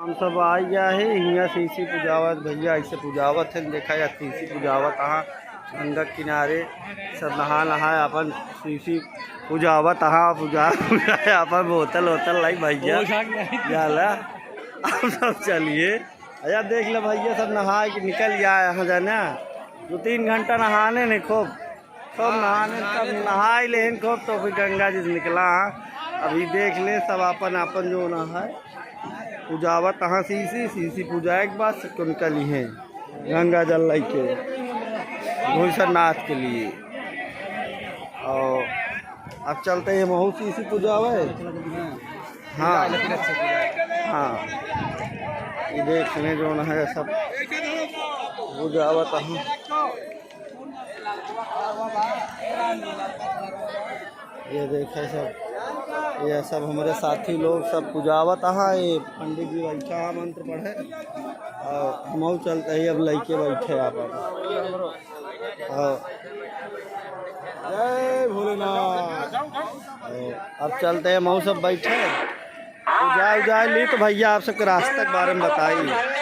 हम सब आ गया है हियाँ सीसी पुजावत भैया ऐसे पुजावत है देखा जा सीसी पुजावत हाँ गंगा किनारे सब नहा नहाए अपन सीसी पुजावत हाँ पूजा अपन बोतल वोतल लाई भैया जाला आप सब चलिए अया देख लो भैया सब नहा के निकल गया यहाँ जाना 2-3 घंटा नहाने ने खूब नहाने सब नहा ले खूब तो फिर गंगा जी से निकला हाँ अभी देख ले सब अपन अपन जो नहा पूजावत हाँ सीसी पूजा के बाद सबको निकली है गंगा जल लाई के घोषनाथ के लिए। और अब चलते हैं महू सीसी पूजावे हाँ हाँ ये देखने जो न है सब पूजावत हाँ ये देखे सब ये सब हमारे साथी लोग सब पूजावत हाँ ये पंडित जी बैठा मंत्र पढ़े और हम चलते ही अब लड़के बैठे आप जय भोलेनाथ। अब चलते हैं मऊ सब बैठे पूजा उजा ली तो भैया आप सबके रास्ते के बारे में बताइए।